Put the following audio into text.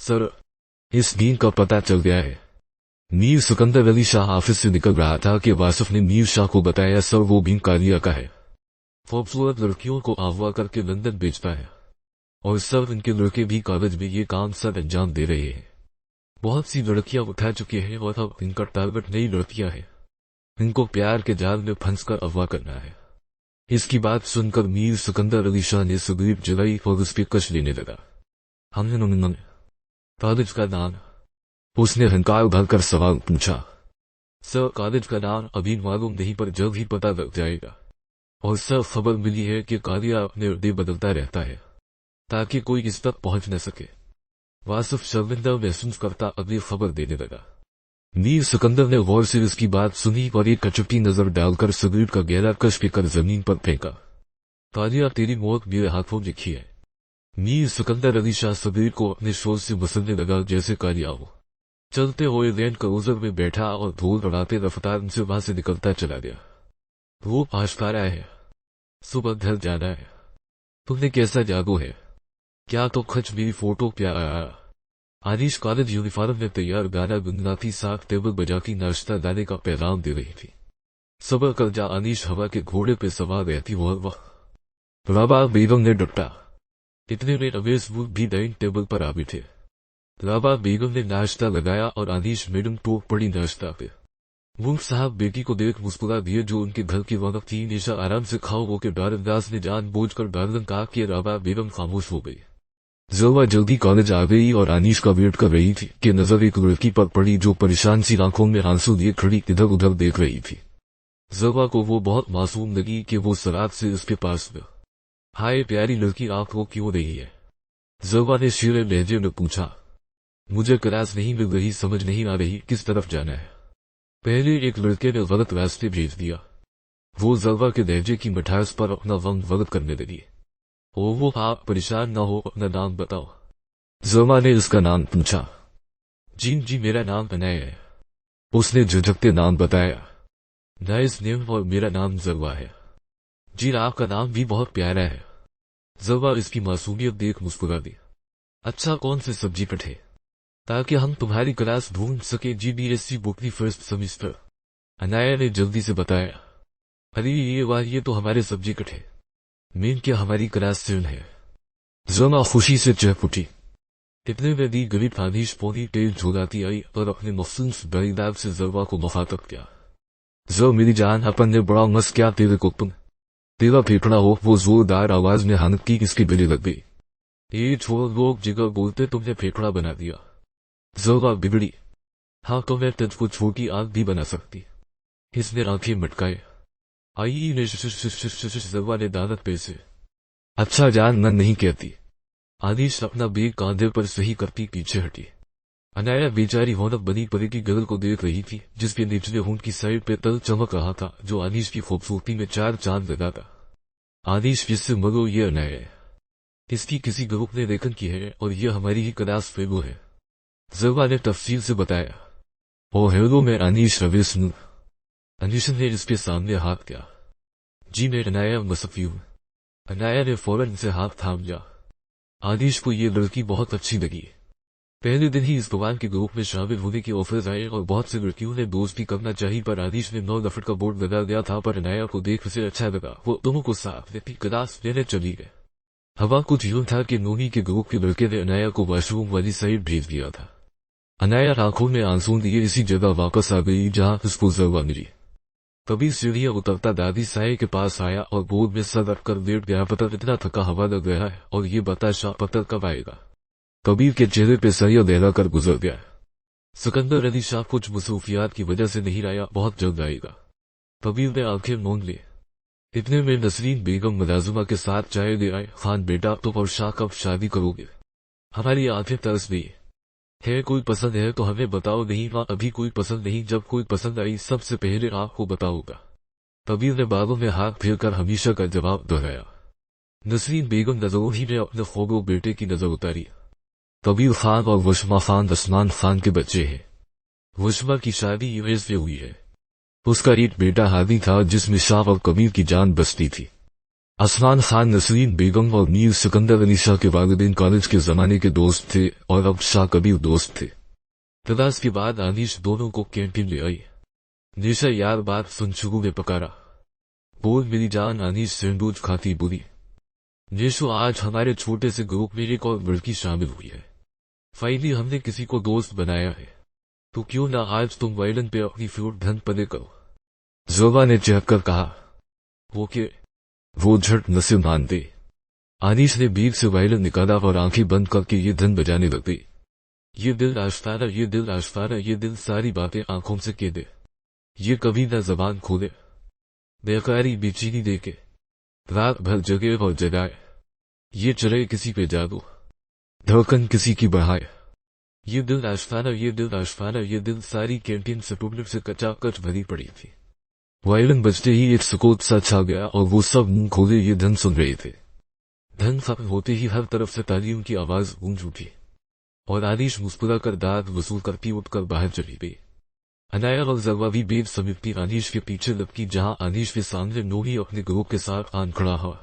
Sir, इस दिन का पता चल गया है। मीर सिकंदर अली शाह ऑफिस से निकल रहा था कि वासिफ ने मीर शाह को बताया, सर वो बीन कालिया का है, खूबसूरत लड़कियों को अगवा करके लंदन बेचता है, और सर इनके लड़के भी कागज में ये काम सर अंजाम दे रहे हैं। बहुत सी लड़कियां उठा चुकी हैं और अब इनका टारगेट नई लड़कियां हैं। इनको प्यार के जाल में फंसकर अगवा करना है। इसकी बात सुनकर मीर सिकंदर अली शाह ने सुग्रीव जलाई और उस पर कश लेने लगा। हमने कागज का नाम, उसने हंकार भरकर सवाल पूछा। सर, कागज का नाम अभी मालूम नहीं, पर जल्द ही पता लग जाएगा। और सर, खबर मिली है कि कालिया अपने अड्डे बदलता रहता है ताकि कोई इस तक पहुंच न सके। वासिफ शर्मिंदा महसूस करता अगली खबर देने लगा। मीर सिकंदर ने गौर से उसकी बात सुनी और एक कचुपी नजर डालकर सुग्रीव का गहरा कश पीकर जमीन पर फेंका। कालिया, तेरी मौत मेरे हाथों लिखी है। मीर सिकंदर अली शाह सुग्रीव को अपने शोर से मसलने लगा जैसे कालिया हो। चलते हुए लैंड क्रूजर में बैठा और धूल उड़ाते रफ्तार उनसे वहां से निकलता चला गया। वो आश्कारा है, सुबह घर जाना है। तुमने कैसा जादू है? क्या तो खच मेरी फोटो प्यारा आया। आनिश कॉलेज यूनिफॉर्म में तैयार गाना गुनगुनाती साथ टेबल बजा की नाश्ता दाने का पैगाम दे रही थी। सुबह कर जा आनिश हवा के घोड़े पे सवार रहती वह राबा बेगम ने डटा। इतने में रमेश वुड भी डाइनिंग टेबल पर आ बैठे। राबा बेगम ने नाश्ता लगाया और आनिश मैडम टोक पड़ी नाश्ता पे। वुड साहब बेटी को देख मुस्कुरा दिए जो उनके घर की रौनक थी। निशा आराम से खाओ वो के दारंदाज ने जान बोझ कर दारदन कहा कि राबा बेगम खामोश हो गई। ज़ोवा जल्दी कॉलेज आ गई और आनिश का वेट कर रही थी कि नजर एक लड़की पर पड़ी जो परेशान सी आंखों में आंसू लिए खड़ी इधर उधर देख रही थी। ज़ोवा को वो बहुत मासूम लगी कि वो सरात से उसके पास गया। हाय प्यारी लड़की, आप वो क्यों रही है? ज़ोवा ने शीरे लहजे में पूछा। मुझे क्लास नहीं मिल रही, समझ नहीं आ रही किस तरफ जाना है। पहले एक लड़के ने गलत रास्ते भेज दिया। वो ज़ोवा के लहजे की मिठास पर अपना वंग वगत करने लगी। ओ वो, आप परेशान ना हो, अपना नाम बताओ। ज़ोवा ने उसका नाम पूछा। जी मेरा नाम अनय है। उसने झुझकते नाम बताया। नाइस नेम, और मेरा नाम ज़ोवा है। जी आपका नाम भी बहुत प्यारा है। ज़ोवा इसकी मासूमियत देख मुस्कुरा दी। अच्छा, कौन से सब्जेक्ट है ताकि हम तुम्हारी क्लास ढूंढ सके? GBSC बुक की फर्स्ट सेमेस्टर, अनाया ने जल्दी से बताया। अरे ये तो हमारे सब्जेक्ट है, मेन क्या हमारी क्लास 7 है। ज़ोवा खुशी से चह उठी। इतने में दी गरीब आनिश पोनी टेल झुलाती आई और अपने मखसूस बरीदार से ज़ोवा को मुखातब किया। जो मेरी जान, अपन ने बड़ा मस क्या तेरे को, तुम तेरा फेफड़ा हो। वो जोरदार आवाज में हानक की किसकी बिली लग गई। ये छोड़, लोग जिगर बोलते तुमने फेफड़ा बना दिया। ज़ोवा बिगड़ी। हाँ तो मैं तुझको छोटी आग भी बना सकती। इसने आंखें मटकाए। आई ने ज़ोवा ने दानत पे से। अच्छा जान, मैं नहीं कहती। आनिश अपना बेग कांधे पर सही करती पीछे हटी। अनाया बेचारी होनक बनी परी की गर्ल को देख रही थी जिसके निचले होंठ की साइड पे तल चमक रहा था जो आनिश की खूबसूरती में 4 चांद लगाता। आनिश जिससे मरो ये अनाया है, इसकी किसी ग्रुप ने लेखन की है और यह हमारी ही क्लास फेलो है। ज़ोवा ने तफसील से बताया। ओ हेलो, मैं अनीश रवीश हूं। अनीश ने इसके सामने हाथ किया। जी मैं अनाया मसफी हूं। अनाया ने फौरन से हाथ थाम लिया। आनिश को ये लड़की बहुत अच्छी लगी। पहले दिन ही इस भगवान के ग्रुप में शामिल होने के ऑफर्स आए और बहुत सी लड़कियों ने दोस्ती करना चाहिए, पर आनिश ने 9 नफर का बोर्ड लगा दिया था। पर अनाया को देख उसे अच्छा लगा। वो दोनों को साथ लेती क्लास लेने चली गए। हवा कुछ यूं था कि नोनी के ग्रुप के लड़के ने अनाया को वॉशरूम वाली साइड भेज दिया था। अनाया आंखों में आंसू लिए इसी जगह वापस आ गई जहां उसको ज़ोवा मिली। तभी सीढ़ियां उतरता दादी साये के पास आया और बोर्ड में सर रखकर लेट गया। पता इतना थका हवा लग गया है और ये बता शाह पत्थर कब आएगा। कबीर के चेहरे पे सरिया दहला कर गुजर गया। सिकंदर अली शाह कुछ मसरूफियात की वजह से नहीं आया, बहुत जल्द आएगा। कबीर ने आंखें मूंद ली। इतने में नसरीन बेगम मुलाजिमा के साथ चाय ले आए। खान बेटा, तुम और शाह कब शादी करोगे? हमारी आंखें तरस गई है। कोई पसंद है तो हमें बताओ। नहीं मां, अभी कोई पसंद नहीं, जब कोई पसंद आई सबसे पहले आपको बताऊंगा। कबीर ने बालों में हाथ फेरकर हमेशा का जवाब दोहराया। नसरीन बेगम नजरों ही में अपने खोगो बेटे की नजर उतारी। कबीर खान और वशमा खान उस्मान खान के बच्चे हैं। वशमा की शादी यूएस से हुई है। उसका एक बेटा हादी था जिसमें शाह और कबीर की जान बसती थी। असमान खान नसरीन बेगम और मीर सिकंदर अली शाह के वालिदैन कॉलेज के जमाने के दोस्त थे और अब शाह कबीर दोस्त थे। तलाश के बाद अनीश दोनों को कैंटीन ले आई। निशा यार बात सुन शुरू ने पकारा, बोल मेरी जान अनीश सैंडविच खाती बुरी। निशो आज हमारे छोटे से ग्रुप में एक और लड़की शामिल हुई है। फाइनली हमने किसी को दोस्त बनाया है, तो क्यों ना आज तुम वायलिन पे अपनी फ्लूट ढंग पदे करो। जोबा ने चहककर कहा, वो झट नसीब मान दे। अनीश ने बीच से वायलिन निकाला और आंखें बंद करके ये धन बजाने लग गई। ये दिल आशफारा, ये दिल आशफारा, ये दिल सारी बातें आंखों से कह दे, ये कभी ना जबान खोले। बेकारी बेचीनी देके रात भर जगे और जगाए, ये चले किसी पे जादू, धड़कन किसी की बढ़ाए। ये दिल आशफारा, ये दिल आशफारा, ये दिल सारी कैंटीन से पब्लिक से कचाकच भरी पड़ी थी। वायलिन बजते ही एक सुकून सा छा गया और वो सब मुंह खोले ये धन सुन रहे थे। धन खत्म होते ही हर तरफ से तालियों की आवाज गूंज उठी और अनीश मुस्कुराकर दाद वसूल करती उठकर बाहर चली गई। अनाया और जरवा भी बेब समिति अनीश के पीछे लपकी, जहां अनीश के सामने नोही अपने ग्रुप के साथ आन खड़ा हुआ।